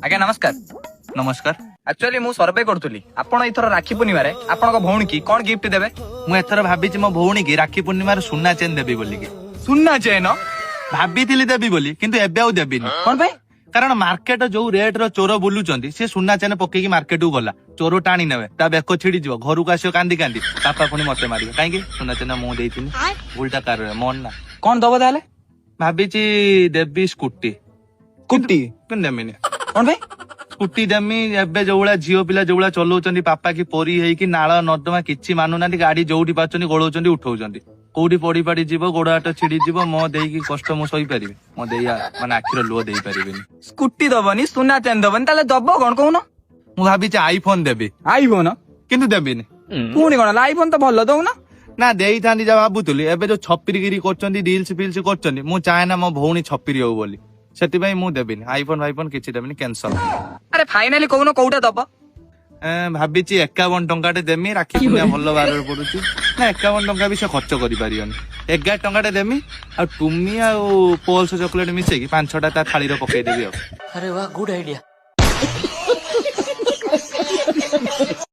ଆଜ୍ଞା ନମସ୍କାର। ନମସ୍କାର। ଆକ୍ଚୁଆଲି ମୁଁ ସର୍ଭେ କରୁଥିଲି, ଆପଣ ଏଥର ରାକ୍ଷୀ ପୂର୍ଣ୍ଣିମାରେ ଆପଣଙ୍କ ଭଉଣୀ କି କଣ ଗିଫ୍ଟ ଦେବେ? ମୁଁ ଏଥର ଭାବିଛି ମୋ ଭଉଣୀ କି ରାକ୍ଷୀ ପୂର୍ଣ୍ଣିମାର ସୁନା ଚେନ୍ ଦେବି ବୋଲିକି। ସୁନା ଚେନ? ଭାବିଥିଲି ଦେବି ବୋଲି, କିନ୍ତୁ ଏବେ ଆଉ ଦେବିନି। କଣ ପାଇଁ? କାରଣ ମାର୍କେଟ ଯୋଉ ରେଟ୍ ର ଚୋର ବୁଲୁଛନ୍ତି, ସେ ସୁନା ଚେନ୍ ପକେଇକି ମାର୍କେଟକୁ ଗଲା, ଚୋର ଟାଣି ନେବେ, ତା ବେକ ଛିଡିଯିବ, ଘରକୁ ଆସିବ କାନ୍ଦି କାନ୍ଦି, ବାପା ପୁଣି ମତେ ମାରିବ। କାହିଁକି? ସୁନା ଚେନ୍ ମୁଁ ଦେଇଥିଲି, ଭୁଲଟା କାର ମୋର ନା। କଣ ଦବ ତାହେଲେ? ଭାବିଛି ଦେବି ସ୍କୁଟି। ସ୍କୁଟି? କିନ୍ତୁ ଦେମିନି। କଣ ପାଇଁ? ସ୍କୁଟି ଦେମି। ଏବେ ଯୋଉ ଭଳିଆ ଝିଅ ପିଲା ଯୋଉ ଭଳିଆ ଚଲଉଛନ୍ତି, ପାପା କି ପରି ହେଇକି, ନାଳ ନର୍ଦ୍ଦମା କିଛି ମାନୁନାହାନ୍ତି, ଗାଡି ଯୋଉଠି ପାରୁଛନ୍ତି ଗୋଳଉଛନ୍ତି, ଉଠଉଛନ୍ତି। କୋଉଠି ପଡି ପାଡି ଯିବ, ଗୋଡ ହାତ ଛିଡିଯିବ, ମୋ ଦେଇକି କଷ୍ଟ ମୁଁ ସହିପାରିବି? ମୋ ଦେଇ ମାନେ ଆଖିର ଲୁହ ଦେଇପାରିବିନି। ସ୍କୁଟି ଦବନି, ସୁନା ଚେନ ଦବନି, ତାହେଲେ ଦବ କଣ କହୁନ? ମୁଁ ଭାବିଛି ଆଇଫୋନ ଦେବି, ଆଇଫୋନ? କିନ୍ତୁ ଦେବିନି। ପୁଣି କଣ ହେଲା? ଆଇଫୋନ ତ ଭଲ ଦଉନ। ନା ଦେଇଥାନ୍ତି ଯାହା ଭାବୁଥିଲି। ଏବେ ଯୋଉ ଛପିରିଗିରି କରୁଛନ୍ତି, ରିଲ୍ସ ଫିଲ୍ସ କରୁଛନ୍ତି, ମୁଁ ଚାହେଁ ନା ମୋ ଭଉଣୀ ଛପିରି ହଉ ବୋଲି, ସେଥିପାଇଁ ମୁଁ ଦେବିନି। ଆଇଫୋନ ଫାଇଫୋନ କିଛି ଦେବିନି, କ୍ୟାନ୍ସଲ। ଆରେ ଫାଇନାଲି କହୁନ କୋଉଟା ଦବ? ଭାବିଛି 51 ଟଙ୍କାଟେ ଦେମି, ରାକ୍ଷୀ ପୂର୍ଣ୍ଣିମା ଭଲ ବାରରେ ପଡୁଛି ନା। 51 ଟଙ୍କା ବି ସେ ଖର୍ଚ୍ଚ କରିପାରିବନି। 11 ଟଙ୍କାଟେ ଦେମି, ଆଉ ଟୁମି ଆଉ ପଲ୍ସ ଚକୋଲେଟ ମିଶେଇକି 5-6ଟା ତା ଥାଳିରେ ପକେଇଦେବି ଆଉ। अरे वाह गुड आइडिया।